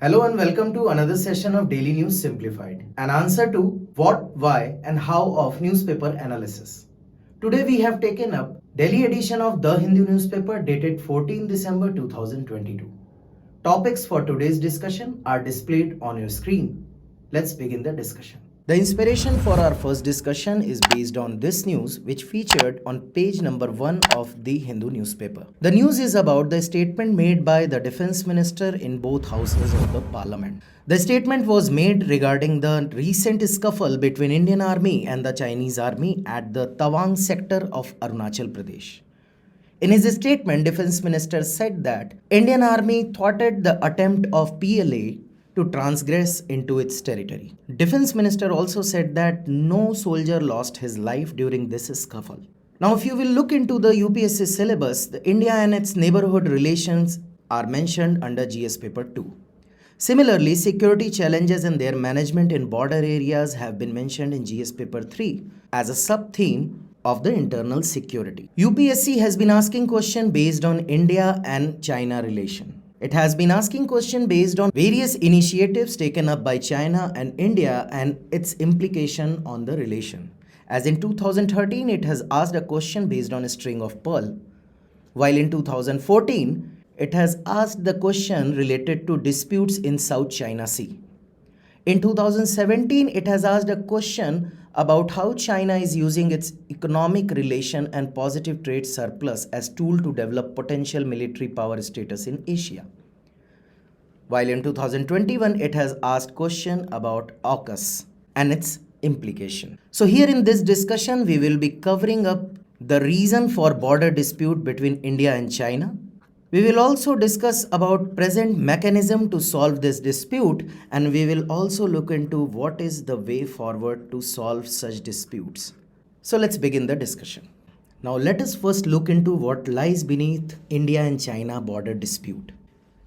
Hello and welcome to another session of Daily News Simplified, an answer to what, why, and how of newspaper analysis. Today we have taken up Delhi edition of The Hindu newspaper dated 14 December 2022. Topics for today's discussion are displayed on your screen. Let's begin the discussion. The inspiration for our first discussion is based on this news which featured on page number 1 of the Hindu newspaper. The news is about the statement made by the defense minister in both houses of the parliament. The statement was made regarding the recent scuffle between Indian Army and the Chinese Army at the Tawang sector of Arunachal Pradesh. In his statement, Defense Minister said that Indian Army thwarted the attempt of PLA to transgress into its territory. Defense Minister also said that no soldier lost his life during this scuffle. Now, if you will look into the UPSC syllabus, the India and its neighborhood relations are mentioned under GS paper 2. Similarly, security challenges and their management in border areas have been mentioned in GS paper 3 as a sub-theme of the internal security. UPSC has been asking question based on India and China relation. It has been asking question based on various initiatives taken up by China and India and its implication on the relation. As in 2013, it has asked a question based on a string of pearl, while in 2014, it has asked the question related to disputes in South China Sea. In 2017, it has asked a question about how China is using its economic relation and positive trade surplus as tool to develop potential military power status in Asia. While in 2021, it has asked question about AUKUS and its implication. So here in this discussion, we will be covering up the reason for border dispute between India and China. We will also discuss about present mechanism to solve this dispute, and we will also look into what is the way forward to solve such disputes. So let's begin the discussion. Now let us first look into what lies beneath India and China border dispute.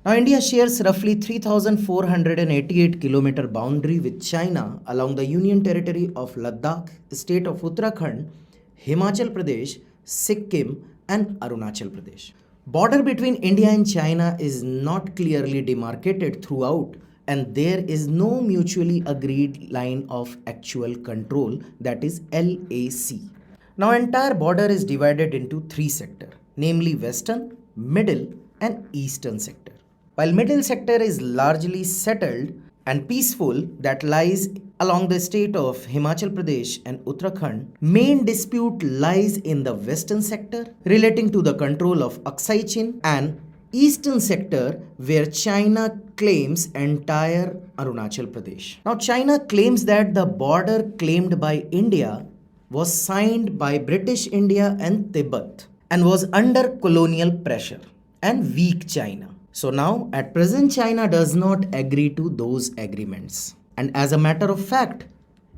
Now India shares roughly 3,488 kilometer boundary with China along the Union Territory of Ladakh, state of Uttarakhand, Himachal Pradesh, Sikkim and Arunachal Pradesh. Border between India and China is not clearly demarcated throughout, and there is no mutually agreed line of actual control, that is LAC. Now entire border is divided into three sectors, namely Western, Middle and Eastern sector. While Middle sector is largely settled and peaceful that lies along the state of Himachal Pradesh and Uttarakhand, main dispute lies in the western sector relating to the control of Aksai Chin and eastern sector where China claims entire Arunachal Pradesh. Now China claims that the border claimed by India was signed by British India and Tibet and was under colonial pressure and weak China. So now at present China does not agree to those agreements. And as a matter of fact,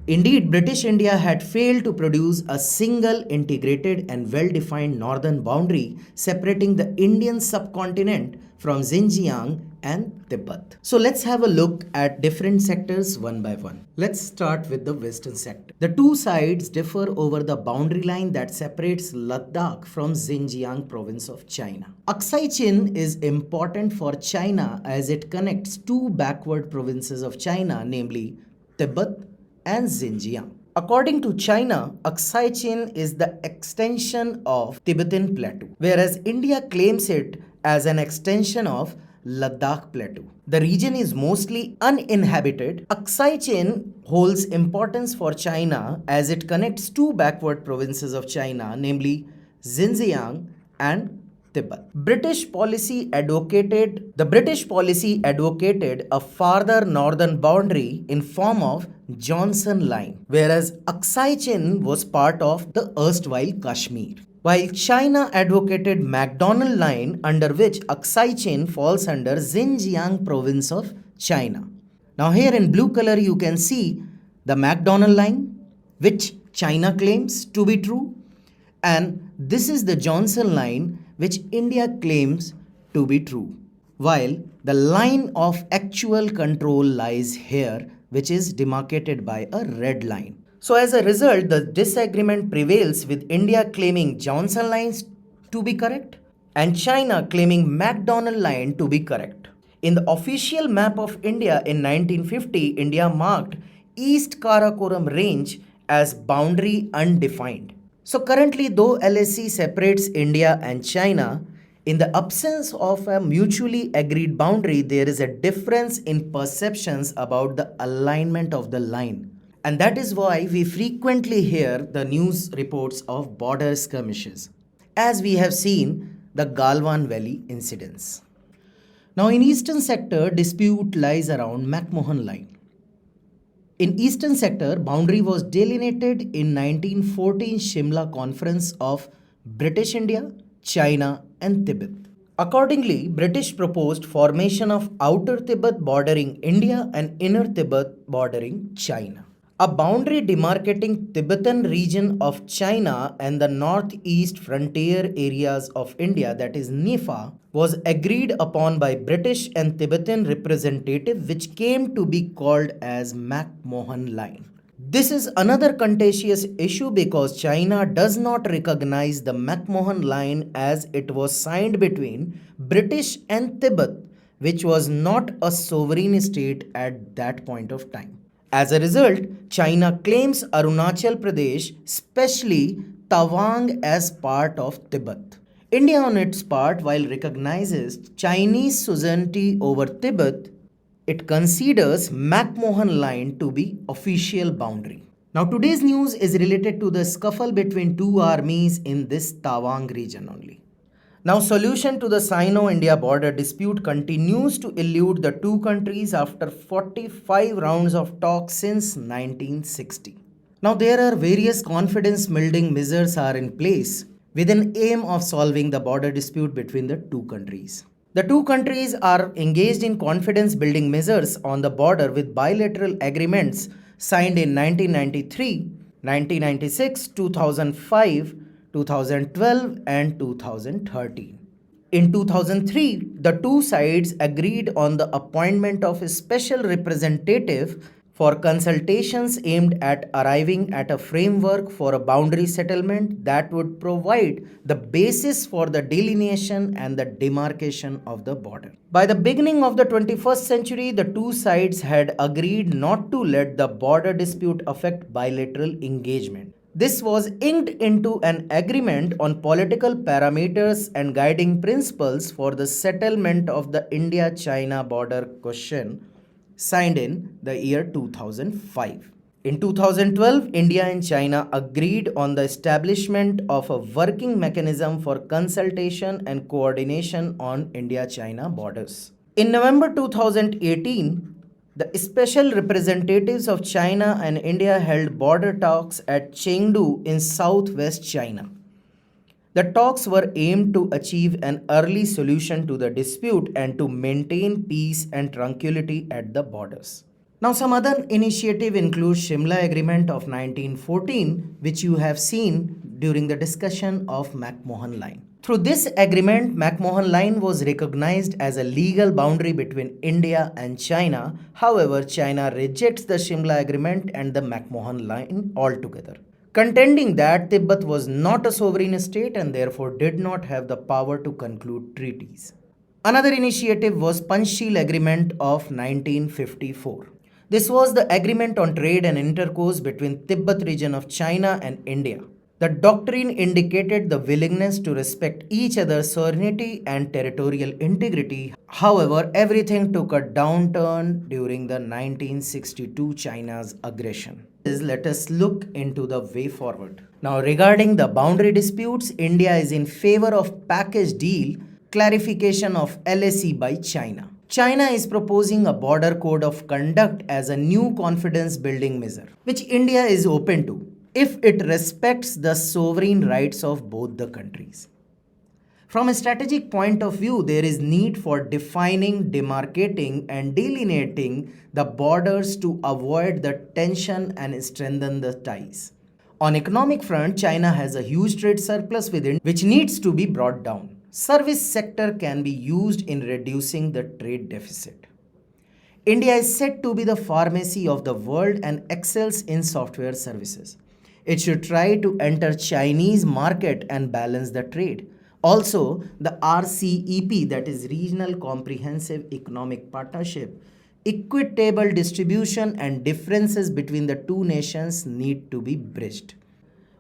indeed British India had failed to produce a single integrated and well-defined northern boundary separating the Indian subcontinent from Xinjiang and Tibet. So let's have a look at different sectors one by one. Let's start with the western sector. The two sides differ over the boundary line that separates Ladakh from Xinjiang province of China. Aksai Chin is important for China as it connects two backward provinces of China, namely Tibet and Xinjiang. According to China, Aksai Chin is the extension of Tibetan Plateau, whereas India claims it as an extension of Ladakh Plateau. The region is mostly uninhabited. Aksai Chin holds importance for China as it connects two backward provinces of China, namely Xinjiang and Tibet. The British policy advocated a farther northern boundary in form of Johnson Line, whereas Aksai Chin was part of the erstwhile Kashmir. While China advocated McDonald Line, under which Aksai Chin falls under Xinjiang province of China. Now here in blue color you can see the McDonald Line, which China claims to be true, and this is the Johnson Line, which India claims to be true. While the line of actual control lies here, which is demarcated by a red line. So as a result, the disagreement prevails with India claiming Johnson lines to be correct and China claiming McDonald line to be correct. In the official map of India in 1950, India marked East Karakoram Range as boundary undefined. So currently, though LSC separates India and China, in the absence of a mutually agreed boundary, there is a difference in perceptions about the alignment of the line. And that is why we frequently hear the news reports of border skirmishes, as we have seen the Galwan Valley incidents. Now, in eastern sector, dispute lies around McMahon Line. In eastern sector, boundary was delineated in 1914 Shimla Conference of British India, China and Tibet. Accordingly, British proposed formation of outer Tibet bordering India and inner Tibet bordering China. A boundary demarcating Tibetan region of China and the northeast frontier areas of India, that is NIFA, was agreed upon by British and Tibetan representative, which came to be called as McMahon Line. This is another contentious issue because China does not recognize the McMahon Line as it was signed between British and Tibet, which was not a sovereign state at that point of time. As a result, China claims Arunachal Pradesh, especially Tawang, as part of Tibet. India, on its part, while recognizes Chinese suzerainty over Tibet, it considers McMahon Line to be official boundary. Now, today's news is related to the scuffle between two armies in this Tawang region only. Now, solution to the Sino-India border dispute continues to elude the two countries after 45 rounds of talks since 1960. Now, there are various confidence-building measures are in place with an aim of solving the border dispute between the two countries. The two countries are engaged in confidence-building measures on the border with bilateral agreements signed in 1993, 1996, 2005, 2012 and 2013. In 2003, the two sides agreed on the appointment of a special representative for consultations aimed at arriving at a framework for a boundary settlement that would provide the basis for the delineation and the demarcation of the border. By the beginning of the 21st century, the two sides had agreed not to let the border dispute affect bilateral engagement. This was inked into an agreement on political parameters and guiding principles for the settlement of the India-China border question, signed in the year 2005. In 2012, India and China agreed on the establishment of a working mechanism for consultation and coordination on India-China borders. In November 2018, the special representatives of China and India held border talks at Chengdu in southwest China. The talks were aimed to achieve an early solution to the dispute and to maintain peace and tranquility at the borders. Now, some other initiative includes Shimla Agreement of 1914, which you have seen during the discussion of McMahon Line. Through this agreement, McMahon Line was recognized as a legal boundary between India and China. However, China rejects the Shimla Agreement and the McMahon Line altogether, contending that Tibet was not a sovereign state and therefore did not have the power to conclude treaties. Another initiative was Panchsheel Agreement of 1954. This was the agreement on trade and intercourse between Tibet region of China and India. The doctrine indicated the willingness to respect each other's sovereignty and territorial integrity. However, everything took a downturn during the 1962 China's aggression. Let us look into the way forward. Now, regarding the boundary disputes, India is in favor of package deal clarification of LAC by China. China is proposing a border code of conduct as a new confidence building measure, which India is open to if it respects the sovereign rights of both the countries. From a strategic point of view, there is need for defining, demarcating and delineating the borders to avoid the tension and strengthen the ties. On economic front, China has a huge trade surplus with India which needs to be brought down. Service sector can be used in reducing the trade deficit. India is said to be the pharmacy of the world and excels in software services. It should try to enter Chinese market and balance the trade. Also, the RCEP, that is Regional Comprehensive Economic Partnership, equitable distribution and differences between the two nations need to be bridged.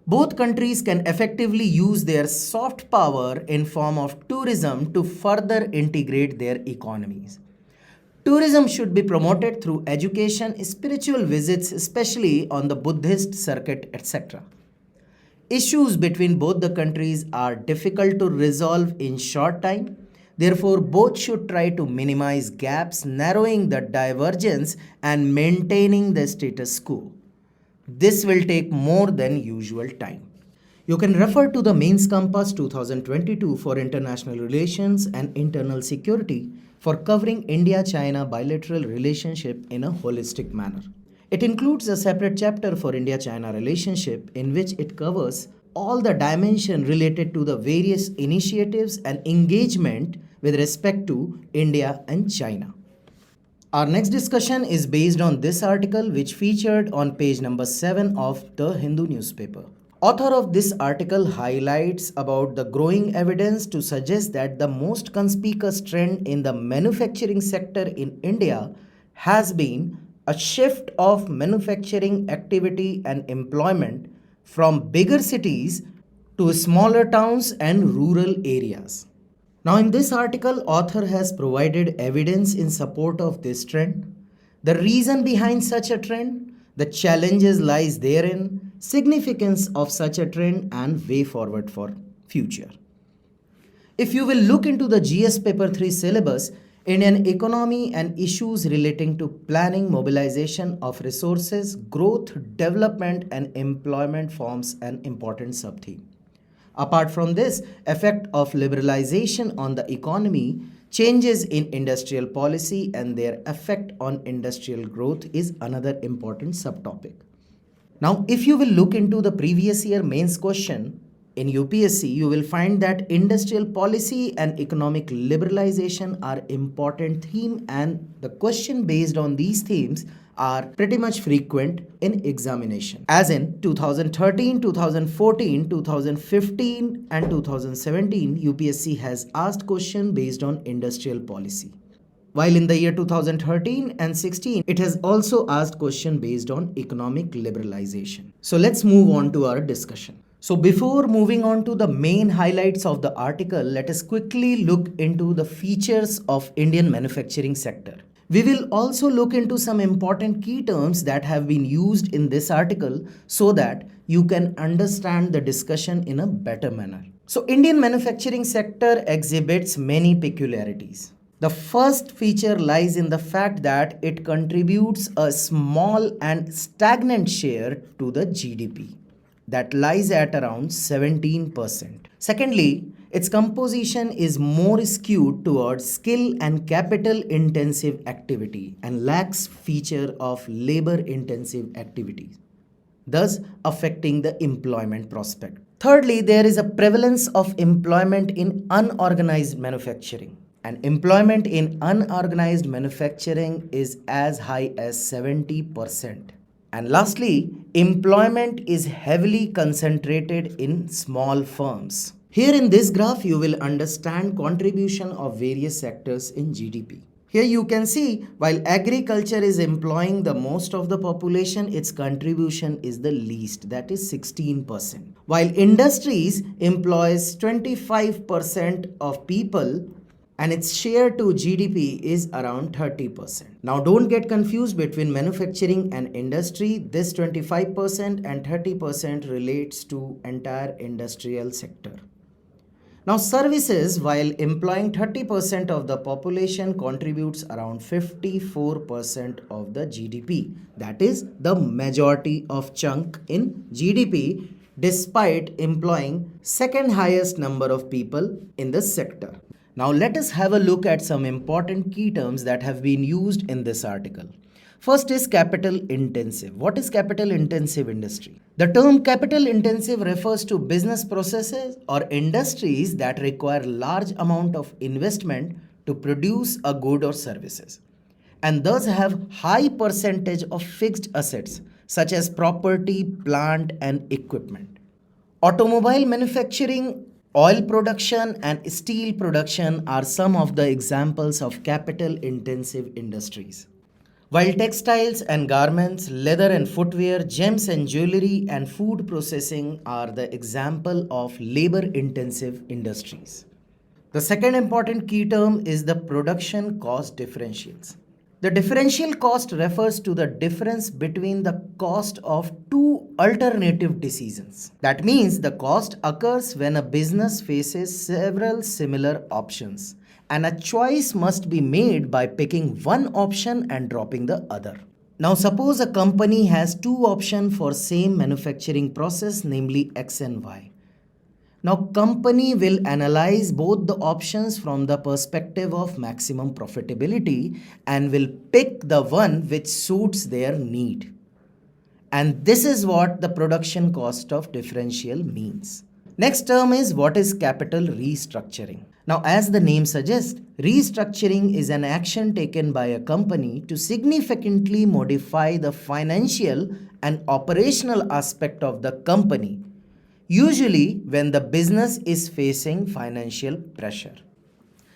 Both countries can effectively use their soft power in form of tourism to further integrate their economies. Tourism should be promoted through education, spiritual visits, especially on the Buddhist circuit, etc. Issues between both the countries are difficult to resolve in short time. Therefore, both should try to minimize gaps, narrowing the divergence and maintaining the status quo. This will take more than usual time. You can refer to the Mains Compass 2022 for international relations and internal security for covering India-China bilateral relationship in a holistic manner. It includes a separate chapter for India-China relationship in which it covers all the dimensions related to the various initiatives and engagement with respect to India and China. Our next discussion is based on this article which featured on page number 7 of the Hindu newspaper. Author of this article highlights about the growing evidence to suggest that the most conspicuous trend in the manufacturing sector in India has been a shift of manufacturing activity and employment from bigger cities to smaller towns and rural areas. Now, in this article, author has provided evidence in support of this trend, the reason behind such a trend, the challenges lies therein, significance of such a trend, and way forward for future. If you will look into the GS paper 3 syllabus, Indian economy and issues relating to planning, mobilization of resources, growth, development, and employment forms an important subtheme. Apart from this, effect of liberalization on the economy, changes in industrial policy and their effect on industrial growth is another important subtopic. Now, if you will look into the previous year mains question in UPSC, you will find that industrial policy and economic liberalization are important theme, and the question based on these themes are pretty much frequent in examination. As in 2013, 2014, 2015 and 2017, UPSC has asked question based on industrial policy. While in the year 2013 and 16, it has also asked question based on economic liberalization. So let's move on to our discussion. So before moving on to the main highlights of the article, let us quickly look into the features of Indian manufacturing sector. We will also look into some important key terms that have been used in this article so that you can understand the discussion in a better manner. So Indian manufacturing sector exhibits many peculiarities. The first feature lies in the fact that it contributes a small and stagnant share to the GDP that lies at around 17%. Secondly, its composition is more skewed towards skill and capital intensive activity and lacks feature of labor intensive activities, thus affecting the employment prospect. Thirdly, there is a prevalence of employment in unorganized manufacturing, and employment in unorganized manufacturing is as high as 70%. And lastly, employment is heavily concentrated in small firms. Here in this graph, you will understand contribution of various sectors in GDP. Here you can see, while agriculture is employing the most of the population, its contribution is the least, that is 16%. While industries employs 25% of people, and its share to GDP is around 30%. Now don't get confused between manufacturing and industry. This 25% and 30% relates to entire industrial sector. Now services, while employing 30% of the population, contributes around 54% of the GDP. That is the majority of chunk in GDP despite employing second highest number of people in the sector. Now let us have a look at some important key terms that have been used in this article. First is capital intensive. What is capital intensive industry? The term capital intensive refers to business processes or industries that require large amount of investment to produce a good or services, and thus have high percentage of fixed assets such as property, plant and equipment. Automobile manufacturing Oil production and steel production are some of the examples of capital intensive industries. While textiles and garments, leather and footwear, gems and jewelry, and food processing are the example of labor intensive industries. The second important key term is the production cost differentials. The differential cost refers to the difference between the cost of two alternative decisions. That means the cost occurs when a business faces several similar options, and a choice must be made by picking one option and dropping the other. Now suppose a company has two options for same manufacturing process, namely X and Y. Now company will analyze both the options from the perspective of maximum profitability and will pick the one which suits their need. And this is what the production cost of differential means. Next term is what is capital restructuring. Now as the name suggests, restructuring is an action taken by a company to significantly modify the financial and operational aspect of the company, usually when the business is facing financial pressure.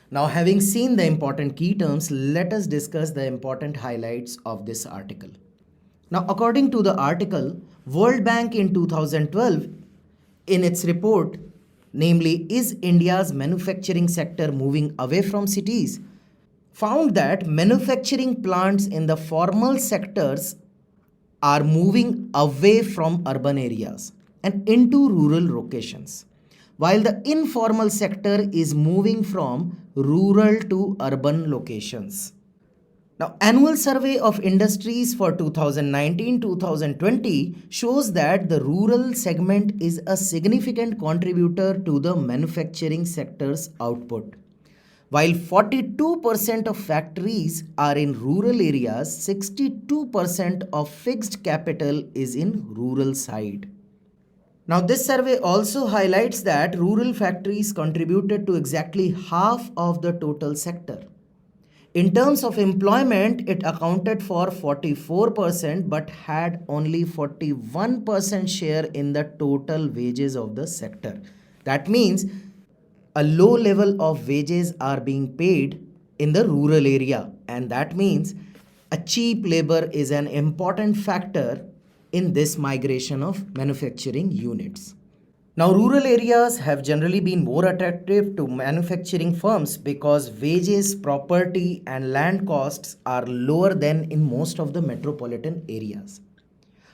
Now, having seen the important key terms, let us discuss the important highlights of this article. Now, according to the article, World Bank in 2012, in its report, namely Is India's Manufacturing Sector Moving Away from Cities?, found that manufacturing plants in the formal sectors are moving away from urban areas and into rural locations, while the informal sector is moving from rural to urban locations. Now, annual survey of industries for 2019-2020 shows that the rural segment is a significant contributor to the manufacturing sector's output. While 42% of factories are in rural areas, 62% of fixed capital is in rural side. Now, this survey also highlights that rural factories contributed to exactly half of the total sector. In terms of employment, it accounted for 44% but had only 41% share in the total wages of the sector. That means a low level of wages are being paid in the rural area, and that means a cheap labor is an important factor in this migration of manufacturing units. Now, rural areas have generally been more attractive to manufacturing firms because wages, property, and land costs are lower than in most of the metropolitan areas.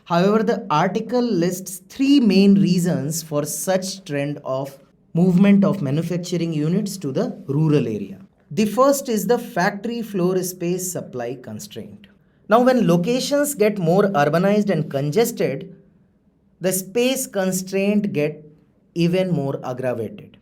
However, the article lists three main reasons for such trend of movement of manufacturing units to the rural area. The first is the factory floor space supply constraint. Now, when locations get more urbanized and congested, the space constraint get even more aggravated.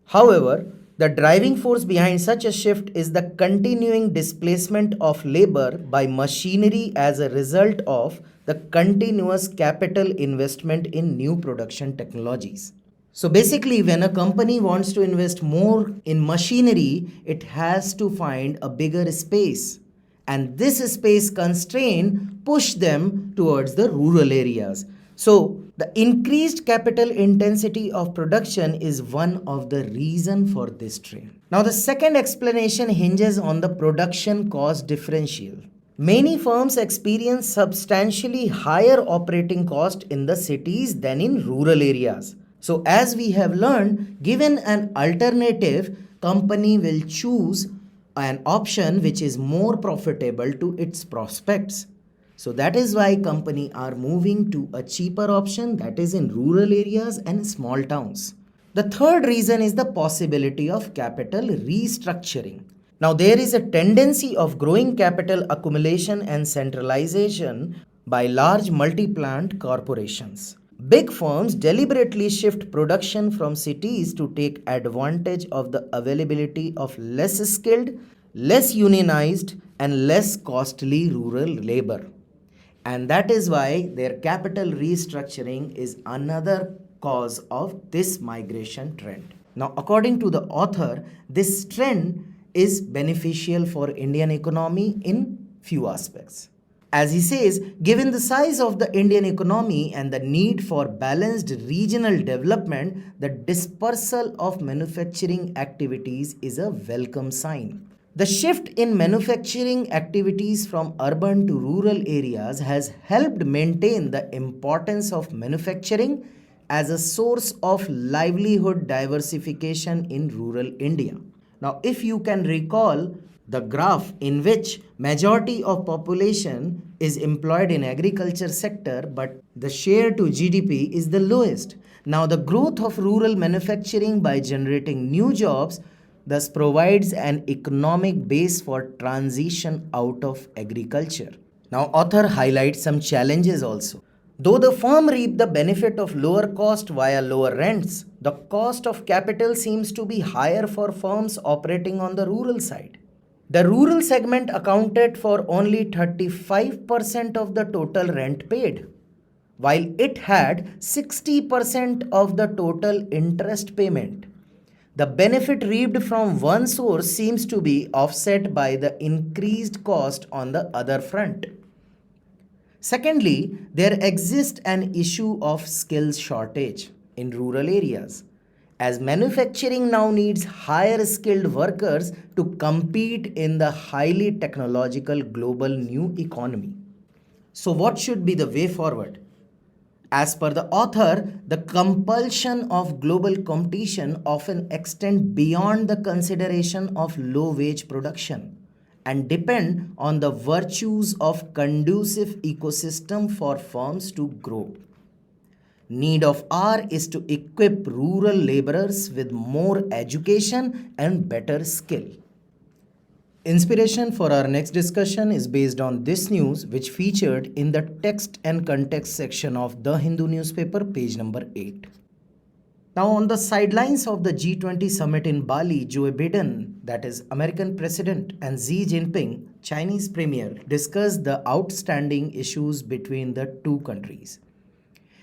However, the driving force behind such a shift is the continuing displacement of labor by machinery as a result of the continuous capital investment in new production technologies. So basically, when a company wants to invest more in machinery, it has to find a bigger space. And this space constraint push them towards the rural areas. So the increased capital intensity of production is one of the reason for this trend. Now the second explanation hinges on the production cost differential. Many firms experience substantially higher operating cost in the cities than in rural areas. So as we have learned, given an alternative, company will choose an option which is more profitable to its prospects. So that is why companies are moving to a cheaper option that is in rural areas and small towns. The third reason is the possibility of capital restructuring. Now there is a tendency of growing capital accumulation and centralization by large multi-plant corporations. Big firms deliberately shift production from cities to take advantage of the availability of less skilled, less unionized, and less costly rural labor. And that is why their capital restructuring is another cause of this migration trend. Now, according to the author, this trend is beneficial for Indian economy in few aspects. As he says, given the size of the Indian economy and the need for balanced regional development, the dispersal of manufacturing activities is a welcome sign. The shift in manufacturing activities from urban to rural areas has helped maintain the importance of manufacturing as a source of livelihood diversification in rural India. Now, if you can recall the graph in which majority of population is employed in agriculture sector, but the share to GDP is the lowest. Now, the growth of rural manufacturing by generating new jobs thus provides an economic base for transition out of agriculture. Now, author highlights some challenges also. Though the firm reap the benefit of lower cost via lower rents, the cost of capital seems to be higher for firms operating on the rural side. The rural segment accounted for only 35% of the total rent paid, while it had 60% of the total interest payment. The benefit reaped from one source seems to be offset by the increased cost on the other front. Secondly, there exists an issue of skills shortage in rural areas, as manufacturing now needs higher skilled workers to compete in the highly technological global new economy. So, what should be the way forward? As per the author, the compulsion of global competition often extend beyond the consideration of low wage production and depend on the virtues of conducive ecosystem for firms to grow. Need of hour is to equip rural laborers with more education and better skill. Inspiration for our next discussion is based on this news, which featured in the text and context section of the Hindu newspaper, page number 8. Now, on the sidelines of the G20 summit in Bali, Joe Biden, that is American President, and Xi Jinping, Chinese Premier, discussed the outstanding issues between the two countries.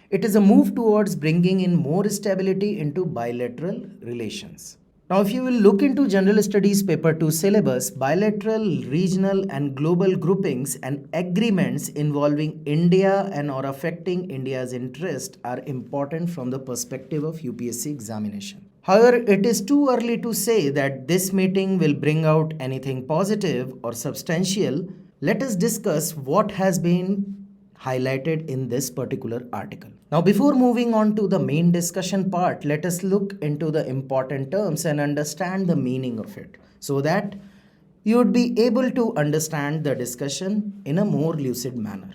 It is a move towards bringing in more stability into bilateral relations. Now, if you will look into General Studies Paper 2 syllabus, bilateral, regional and global groupings and agreements involving India and or affecting India's interest are important from the perspective of UPSC examination. However, it is too early to say that this meeting will bring out anything positive or substantial. Let us discuss what has been highlighted in this particular article. Now, before moving on to the main discussion part, let us look into the important terms and understand the meaning of it so that you would be able to understand the discussion in a more lucid manner.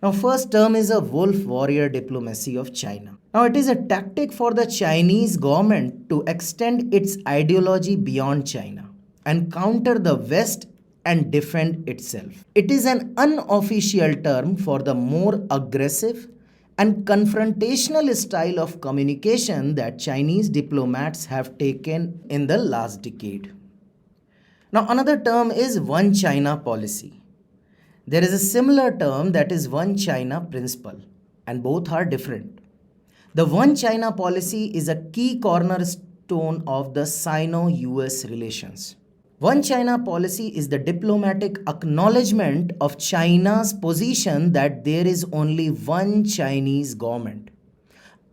Now, first term is a wolf warrior diplomacy of China. Now, it is a tactic for the Chinese government to extend its ideology beyond China and counter the West and defend itself. It is an unofficial term for the more aggressive and confrontational style of communication that Chinese diplomats have taken in the last decade. Now, another term is One China policy. There is a similar term that is One China principle, and both are different. The One China policy is a key cornerstone of the Sino-US relations. One China policy is the diplomatic acknowledgement of China's position that there is only one Chinese government.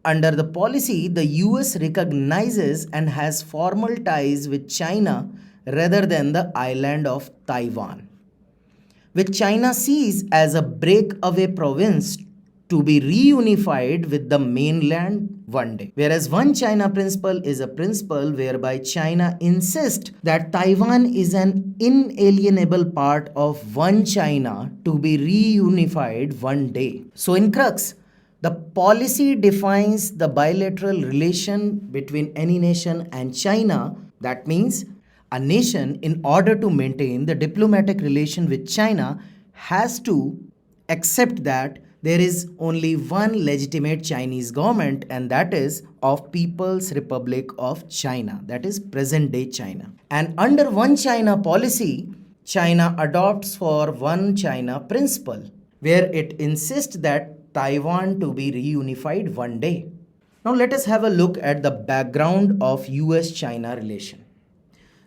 Under the policy, the US recognizes and has formal ties with China rather than the island of Taiwan, which China sees as a breakaway province to be reunified with the mainland one day. Whereas One China principle is a principle whereby China insists that Taiwan is an inalienable part of one China to be reunified one day. So in crux, the policy defines the bilateral relation between any nation and China. That means a nation, in order to maintain the diplomatic relation with China, has to accept that there is only one legitimate Chinese government, and that is of People's Republic of China, that is present day China. And under One China policy, China adopts for One China principle, where it insists that Taiwan to be reunified one day. Now let us have a look at the background of US-China relation.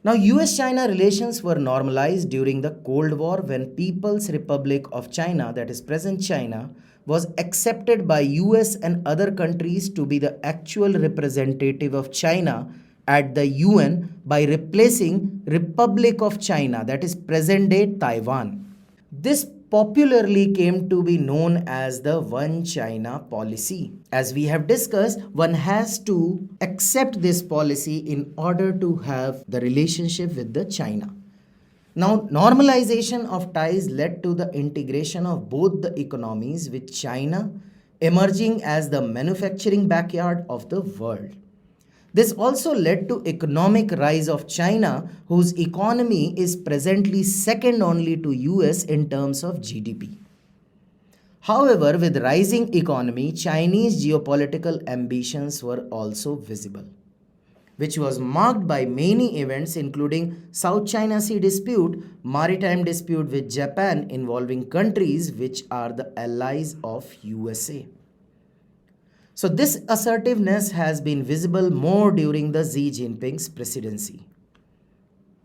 Now, US China relations were normalized during the Cold War when People's Republic of China, that is present China, was accepted by US and other countries to be the actual representative of China at the UN by replacing Republic of China, that is present day Taiwan. This popularly came to be known as the One China policy. As we have discussed, one has to accept this policy in order to have the relationship with the China. Now, normalization of ties led to the integration of both the economies, with China emerging as the manufacturing backyard of the world. This also led to economic rise of China, whose economy is presently second only to US in terms of GDP. However, with rising economy, Chinese geopolitical ambitions were also visible, which was marked by many events including South China Sea dispute, maritime dispute with Japan involving countries which are the allies of USA. So this assertiveness has been visible more during the Xi Jinping's presidency.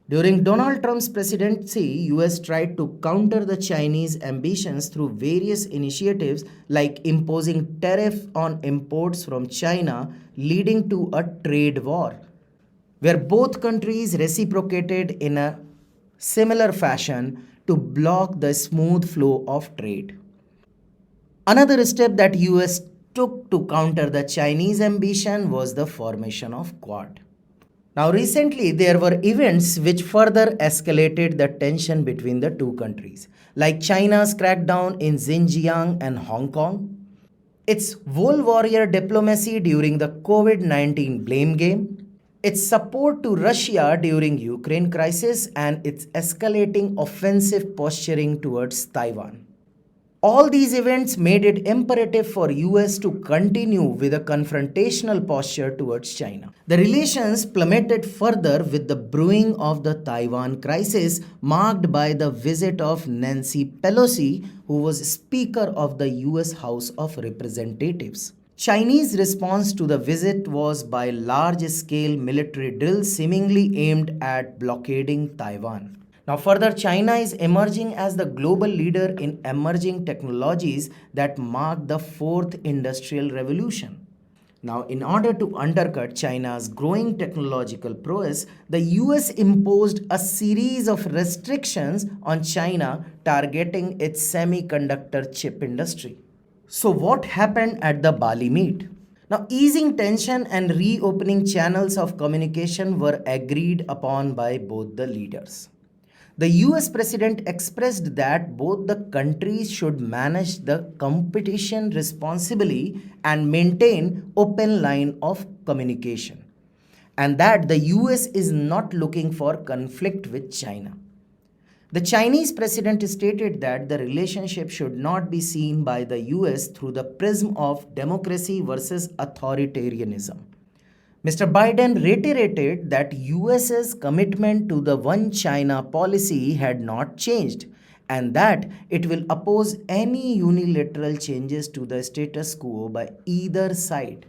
During Donald Trump's presidency, US tried to counter the Chinese ambitions through various initiatives like imposing tariff on imports from China, leading to a trade war, where both countries reciprocated in a similar fashion to block the smooth flow of trade. Another step that US took to counter the Chinese ambition was the formation of Quad. Now, recently there were events which further escalated the tension between the two countries, like China's crackdown in Xinjiang and Hong Kong, its wall warrior diplomacy during the COVID-19 blame game, its support to Russia during Ukraine crisis, and its escalating offensive posturing towards Taiwan. All these events made it imperative for US to continue with a confrontational posture towards China. The relations plummeted further with the brewing of the Taiwan crisis, marked by the visit of Nancy Pelosi, who was Speaker of the US House of Representatives. Chinese response to the visit was by large-scale military drills seemingly aimed at blockading Taiwan. Now, further, China is emerging as the global leader in emerging technologies that mark the fourth industrial revolution. Now, in order to undercut China's growing technological prowess, the US imposed a series of restrictions on China targeting its semiconductor chip industry. So, what happened at the Bali meet? Now, easing tension and reopening channels of communication were agreed upon by both the leaders. The US president expressed that both the countries should manage the competition responsibly and maintain open line of communication, and that the US is not looking for conflict with China. The Chinese president stated that the relationship should not be seen by the US through the prism of democracy versus authoritarianism. Mr. Biden reiterated that US's commitment to the One China policy had not changed and that it will oppose any unilateral changes to the status quo by either side.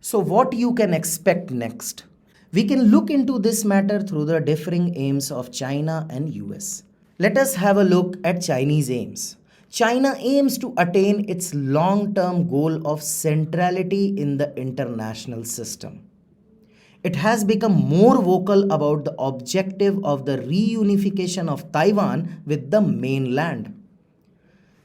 So what you can expect next? We can look into this matter through the differing aims of China and US. Let us have a look at Chinese aims. China aims to attain its long-term goal of centrality in the international system. It has become more vocal about the objective of the reunification of Taiwan with the mainland.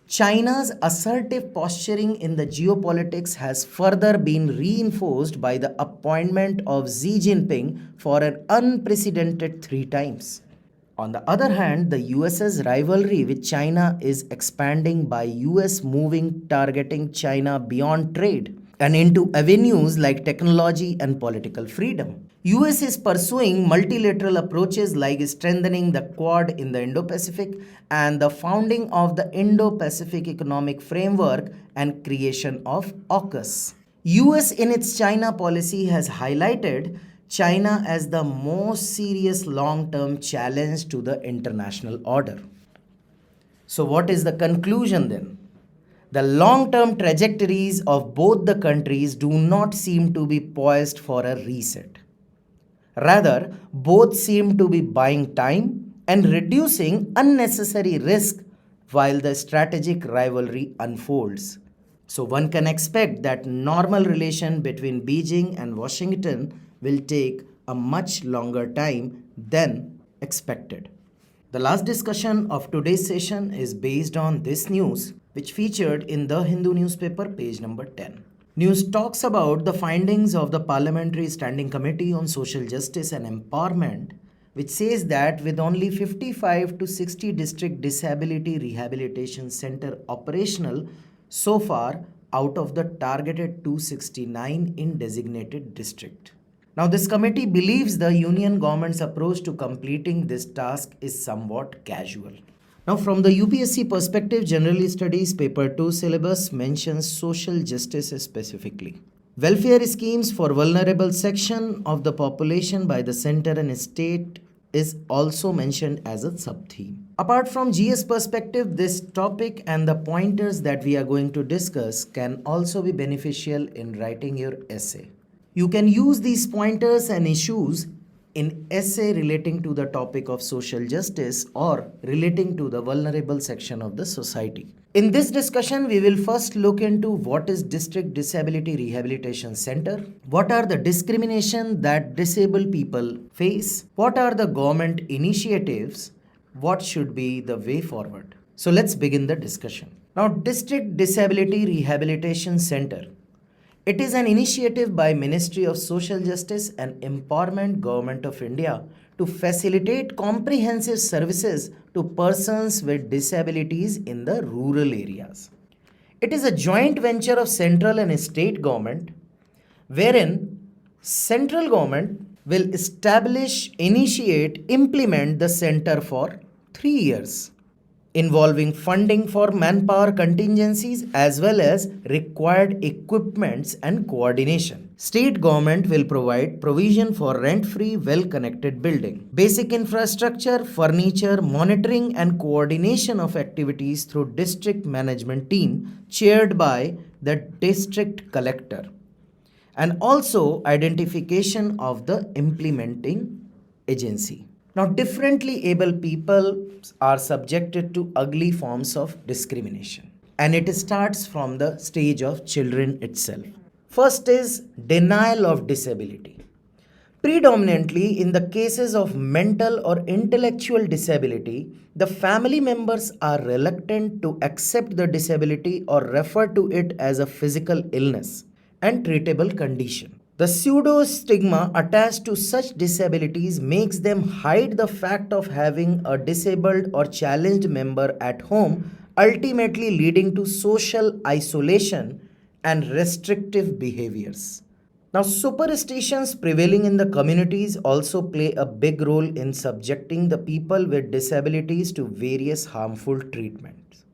China's assertive posturing in the geopolitics has further been reinforced by the appointment of Xi Jinping for an unprecedented 3 times. On the other hand, the US's rivalry with China is expanding by US moving targeting China beyond trade and into avenues like technology and political freedom. US is pursuing multilateral approaches like strengthening the Quad in the Indo-Pacific and the founding of the Indo-Pacific Economic Framework and creation of AUKUS. US in its China policy has highlighted China as the most serious long-term challenge to the international order. So what is the conclusion then? The long-term trajectories of both the countries do not seem to be poised for a reset. Rather, both seem to be buying time and reducing unnecessary risk while the strategic rivalry unfolds. So one can expect that normal relation between Beijing and Washington will take a much longer time than expected. The last discussion of today's session is based on this news, which featured in the Hindu newspaper, page number 10. News talks about the findings of the Parliamentary Standing Committee on Social Justice and Empowerment, which says that with only 55 to 60 district disability rehabilitation center operational so far out of the targeted 269 in designated district. Now, this committee believes the union government's approach to completing this task is somewhat casual. Now, from the UPSC perspective, General Studies Paper 2 syllabus mentions social justice specifically. Welfare schemes for vulnerable section of the population by the center and state is also mentioned as a sub-theme. Apart from GS perspective, this topic and the pointers that we are going to discuss can also be beneficial in writing your essay. You can use these pointers and issues in essay relating to the topic of social justice or relating to the vulnerable section of the society. In this discussion, we will first look into what is District Disability Rehabilitation Center, what are the discrimination that disabled people face, what are the government initiatives, what should be the way forward. So let's begin the discussion. Now, District Disability Rehabilitation Center. It is an initiative by Ministry of Social Justice and Empowerment Government of India to facilitate comprehensive services to persons with disabilities in the rural areas. It is a joint venture of central and state government wherein central government will establish, initiate, implement the center for 3 years, involving funding for manpower contingencies as well as required equipments and coordination. State government will provide provision for rent-free, well-connected building, basic infrastructure, furniture, monitoring and coordination of activities through district management team chaired by the district collector, and also identification of the implementing agency. Now, differently able people are subjected to ugly forms of discrimination, and it starts from the stage of children itself. First is denial of disability. Predominantly in the cases of mental or intellectual disability, the family members are reluctant to accept the disability or refer to it as a physical illness and treatable condition. The pseudo stigma attached to such disabilities makes them hide the fact of having a disabled or challenged member at home, ultimately leading to social isolation and restrictive behaviors. Now, superstitions prevailing in the communities also play a big role in subjecting the people with disabilities to various harmful treatments.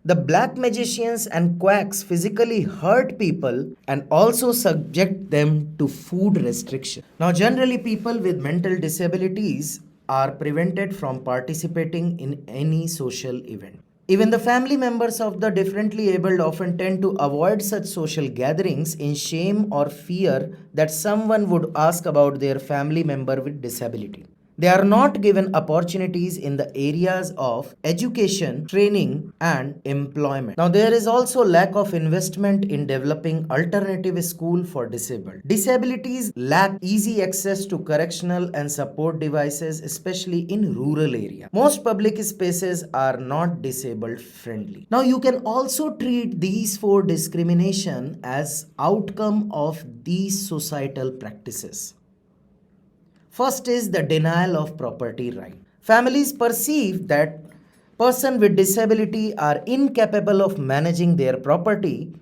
The black magicians and quacks physically hurt people and also subject them to food restriction. Now, generally, people with mental disabilities are prevented from participating in any social event. Even the family members of the differently abled often tend to avoid such social gatherings in shame or fear that someone would ask about their family member with disability. They are not given opportunities in the areas of education, training, and employment. Now, there is also lack of investment in developing alternative school for disabled. Disabilities lack easy access to correctional and support devices, especially in rural area. Most public spaces are not disabled friendly. Now, you can also treat these four discrimination as outcome of these societal practices. First is the denial of property right. Families perceive that person with disability are incapable of managing their property,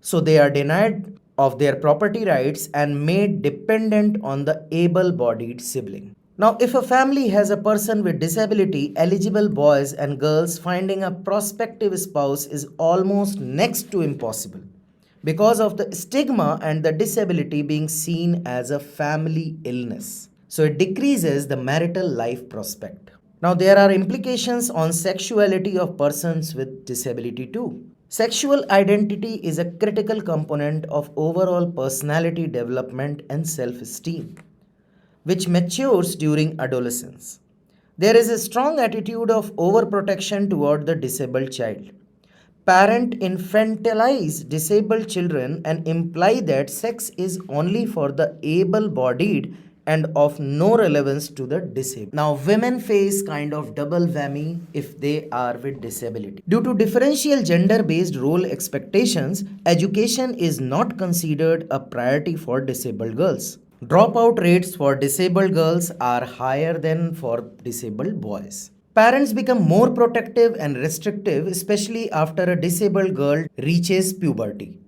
so they are denied of their property rights and made dependent on the able-bodied sibling. Now, if a family has a person with disability, eligible boys and girls finding a prospective spouse is almost next to impossible because of the stigma and the disability being seen as a family illness. So it decreases the marital life prospect. Now, there are implications on sexuality of persons with disability too. Sexual identity is a critical component of overall personality development and self-esteem. which matures during adolescence. There is a strong attitude of overprotection toward the disabled child. Parents infantilize disabled children and imply that sex is only for the able bodied and of no relevance to the disabled. Now, women face kind of double whammy if they are with disability. Due to differential gender based role expectations, education is not considered a priority for disabled girls. Dropout rates for disabled girls are higher than for disabled boys. Parents become more protective and restrictive, especially after a disabled girl reaches puberty.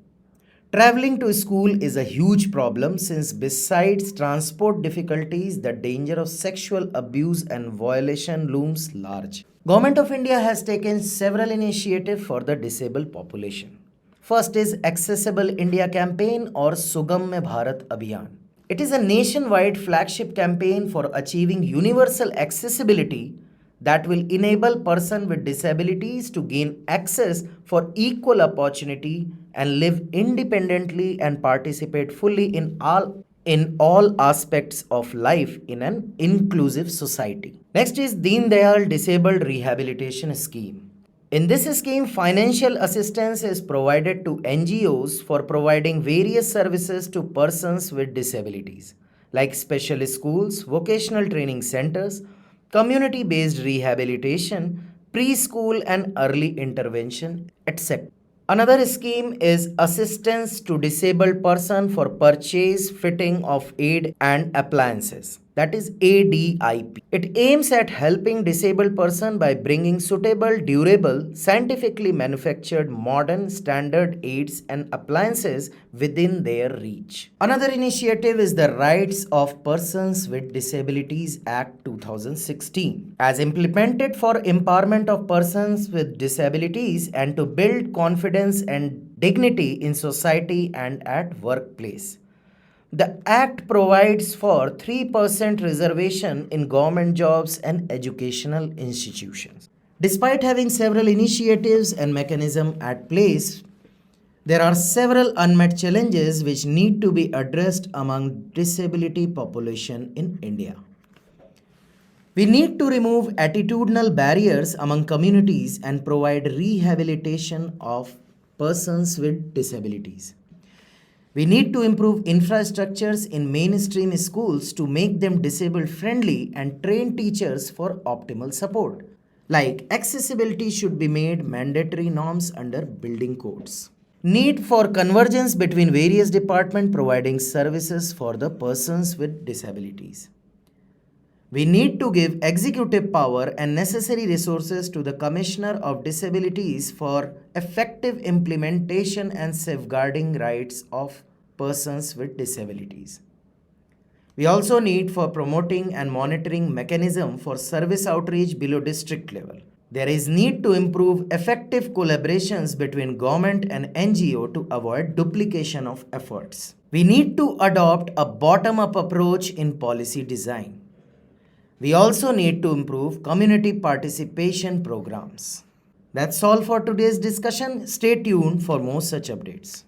Traveling to school is a huge problem since besides transport difficulties, the danger of sexual abuse and violation looms large. Government of India has taken several initiatives for the disabled population. First is Accessible India campaign or Sugamya Bharat Abhiyan. It is a nationwide flagship campaign for achieving universal accessibility that will enable persons with disabilities to gain access for equal opportunity and live independently and participate fully in all aspects of life in an inclusive society. Next is Deen Dayal Disabled Rehabilitation Scheme. In this scheme, financial assistance is provided to NGOs for providing various services to persons with disabilities, like special schools, vocational training centers, community based rehabilitation, preschool and early intervention, etc. Another scheme is assistance to disabled person for purchase, fitting of aid and appliances. That is ADIP. It aims at helping disabled person by bringing suitable, durable, scientifically manufactured modern standard aids and appliances within their reach. Another initiative is the Rights of Persons with Disabilities Act 2016, as implemented for empowerment of persons with disabilities and to build confidence and dignity in society and at workplace. The Act provides for 3% reservation in government jobs and educational institutions. Despite having several initiatives and mechanisms at place, there are several unmet challenges which need to be addressed among disability population in India. We need to remove attitudinal barriers among communities and provide rehabilitation of persons with disabilities. We need to improve infrastructures in mainstream schools to make them disabled friendly and train teachers for optimal support. Like accessibility should be made mandatory norms under building codes. Need for convergence between various departments providing services for the persons with disabilities. We need to give executive power and necessary resources to the Commissioner of Disabilities for effective implementation and safeguarding rights of persons with disabilities. We also need for promoting and monitoring mechanism for service outreach below district level. There is need to improve effective collaborations between government and NGO to avoid duplication of efforts. We need to adopt a bottom-up approach in policy design. We also need to improve community participation programs. That's all for today's discussion. Stay tuned for more such updates.